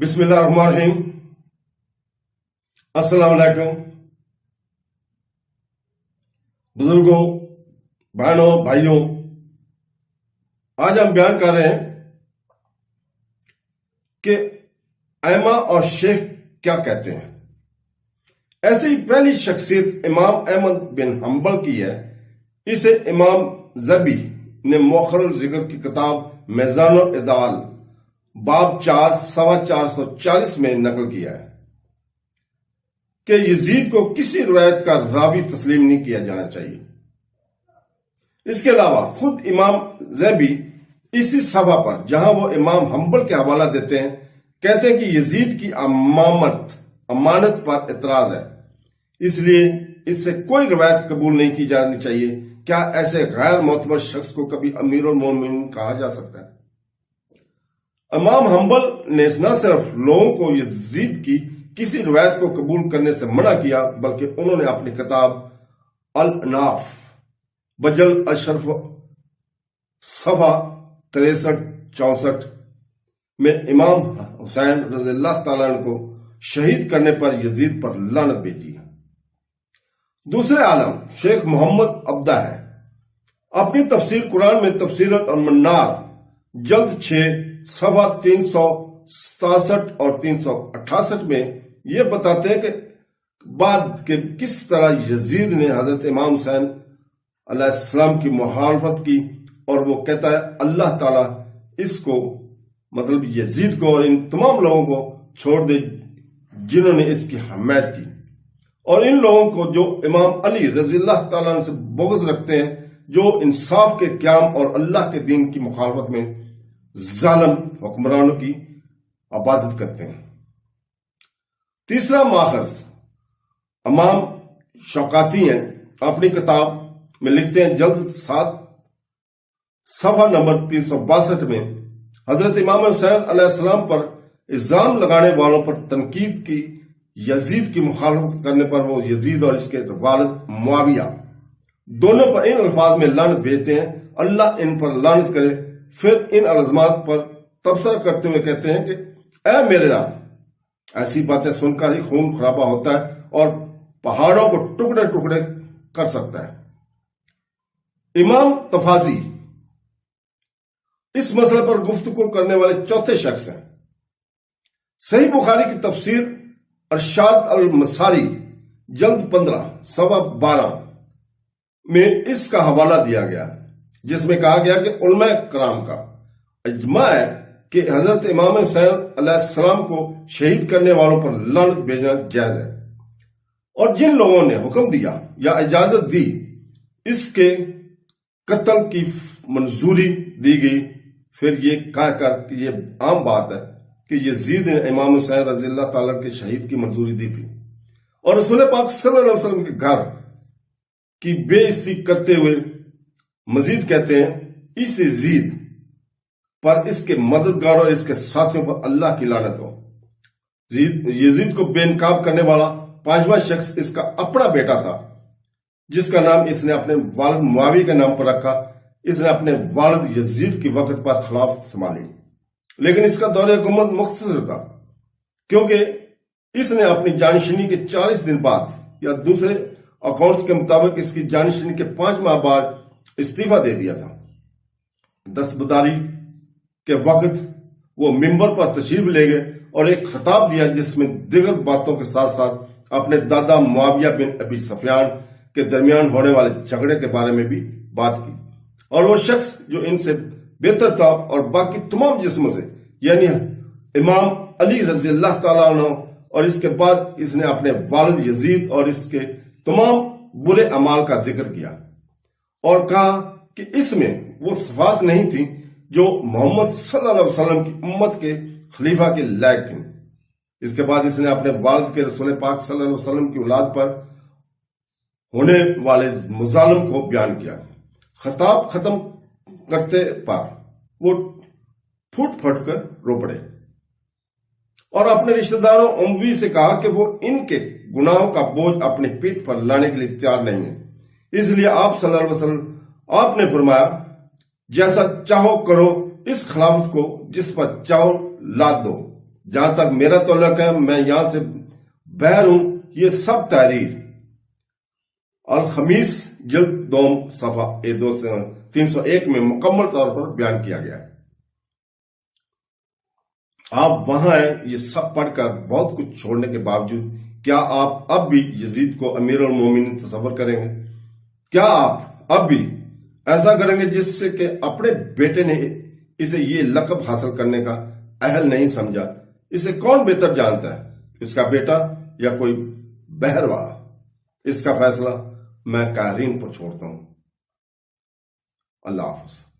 بسم اللہ الرحمن الرحیم۔ السلام علیکم بزرگوں، بہنوں، بھائیوں، آج ہم بیان کر رہے ہیں کہ ائمہ اور شیخ کیا کہتے ہیں۔ ایسے ہی پہلی شخصیت امام احمد بن حنبل کی ہے۔ اسے امام ذہبی نے مؤخر الذکر کی کتاب میزان الاعتدال باب 4 سوا 440 میں نقل کیا ہے کہ یزید کو کسی روایت کا راوی تسلیم نہیں کیا جانا چاہیے۔ اس کے علاوہ خود امام ذہبی اسی صفحہ پر جہاں وہ امام حنبل کے حوالہ دیتے ہیں کہتے ہیں کہ یزید کی امانت پر اعتراض ہے، اس لیے اس سے کوئی روایت قبول نہیں کی جانی چاہیے۔ کیا ایسے غیر معتبر شخص کو کبھی امیر المومنین کہا جا سکتا ہے؟ امام حنبل نے نہ صرف لوگوں کو یزید کی کسی روایت کو قبول کرنے سے منع کیا، بلکہ انہوں نے اپنی کتاب الاناف بجل اشرف صفحہ 63-64 میں امام حسین رضی اللہ تعالیٰ عنہ کو شہید کرنے پر یزید پر لعنت بھیجی ہے۔ دوسرے عالم شیخ محمد عبدہ ہے۔ اپنی تفسیر قرآن میں تفسیر المنار جلد 6 صفحہ 367 اور 368 میں یہ بتاتے ہیں کہ بعد کے کس طرح یزید نے حضرت امام حسین علیہ السلام کی مخالفت کی، اور وہ کہتا ہے اللہ تعالیٰ اس کو مطلب یزید کو اور ان تمام لوگوں کو چھوڑ دے جنہوں نے اس کی حمایت کی، اور ان لوگوں کو جو امام علی رضی اللہ تعالیٰ عنہ سے بغض رکھتے ہیں، جو انصاف کے قیام اور اللہ کے دین کی مخالفت میں ظالم حکمرانوں کی عبادت کرتے ہیں۔ تیسرا ماخذ امام شوکاتی ہیں۔ اپنی کتاب میں لکھتے ہیں جلد 7 صفحہ نمبر 362 میں حضرت امام حسین علیہ السلام پر الزام لگانے والوں پر تنقید کی، یزید کی مخالفت کرنے پر وہ یزید اور اس کے والد معاویہ دونوں پر ان الفاظ میں لعنت بھیجتے ہیں، اللہ ان پر لعنت کرے۔ پھر ان الزامات پر تبصرہ کرتے ہوئے کہتے ہیں کہ اے میرے رب، ایسی باتیں سن کر ہی خون خرابہ ہوتا ہے اور پہاڑوں کو ٹکڑے ٹکڑے کر سکتا ہے۔ امام تفازی اس مسئلے پر گفتگو کرنے والے چوتھے شخص ہیں۔ صحیح بخاری کی تفسیر ارشاد المساری جلد 15 صفحہ 12 میں اس کا حوالہ دیا گیا، جس میں کہا گیا کہ علماء کرام کا اجماع ہے کہ حضرت امام حسین علیہ السلام کو شہید کرنے والوں پر لعنت بھیجنا جائز ہے، اور جن لوگوں نے حکم دیا یا اجازت دی اس کے قتل کی منظوری دی گئی، پھر یہ کہہ کر کہ یہ عام بات ہے کہ یزید نے امام حسین رضی اللہ تعالیٰ کے شہید کی منظوری دی تھی، اور رسول پاک صلی اللہ علیہ وسلم کے گھر کی بے عزتی کرتے ہوئے مزید کہتے ہیں اس یزید پر، اس کے مددگاروں اور اس کے ساتھیوں پر اللہ کی لعنت ہو۔ یزید کو بے نقاب کرنے والا 5واں شخص اس کا اپنا بیٹا تھا، جس کا نام اس نے اپنے والد معاویہ کے نام پر رکھا۔ اس نے اپنے والد یزید کی وقت پر خلافت سنبھالی، لیکن اس کا دور حکومت مختصر تھا، کیونکہ اس نے اپنی جانشینی کے 40 دن بعد یا دوسرے اکاؤنٹس کے مطابق اس کی جانشینی کے 5 ماہ بعد استعفیٰ دے دیا تھا۔ دستبرداری کے وقت وہ ممبر پر تشریف لے گئے اور ایک خطاب دیا، جس میں دیگر باتوں کے ساتھ ساتھ اپنے دادا معاویہ بن ابی سفیان کے درمیان ہونے والے جھگڑے کے بارے میں بھی بات کی، اور وہ شخص جو ان سے بہتر تھا اور باقی تمام جسموں سے، یعنی امام علی رضی اللہ تعالیٰ عنہ، اور اس کے بعد اس نے اپنے والد یزید اور اس کے تمام برے اعمال کا ذکر کیا، اور کہا کہ اس میں وہ صفات نہیں تھیں جو محمد صلی اللہ علیہ وسلم کی امت کے خلیفہ کے لائق تھیں۔ اس کے بعد اس نے اپنے والد کے رسول پاک صلی اللہ علیہ وسلم کی اولاد پر ہونے والے مظالم کو بیان کیا۔ خطاب ختم کرتے پر وہ پھوٹ پھٹ کر رو پڑے اور اپنے رشتہ داروں اموی سے کہا کہ وہ ان کے گناہوں کا بوجھ اپنے پیٹ پر لانے کے لیے تیار نہیں ہے۔ اس لیے آپ صلی اللہ علیہ وسلم آپ نے فرمایا جیسا چاہو کرو اس خلافت کو جس پر چاہو لاد دو، جہاں تک میرا تعلق ہے میں یہاں سے باہر ہوں، یہ سب تحریر الخمیس جلد دوم صفحہ 301 میں مکمل طور پر بیان کیا گیا ہے۔ آپ وہاں ہیں، یہ سب پڑھ کر بہت کچھ چھوڑنے کے باوجود کیا آپ اب بھی یزید کو امیر المومنین تصور کریں گے؟ کیا آپ اب بھی ایسا کریں گے جس سے کہ اپنے بیٹے نے اسے یہ لقب حاصل کرنے کا اہل نہیں سمجھا؟ اسے کون بہتر جانتا ہے، اس کا بیٹا یا کوئی بہر والا؟ اس کا فیصلہ میں قاہرین پر چھوڑتا ہوں۔ اللہ حافظ۔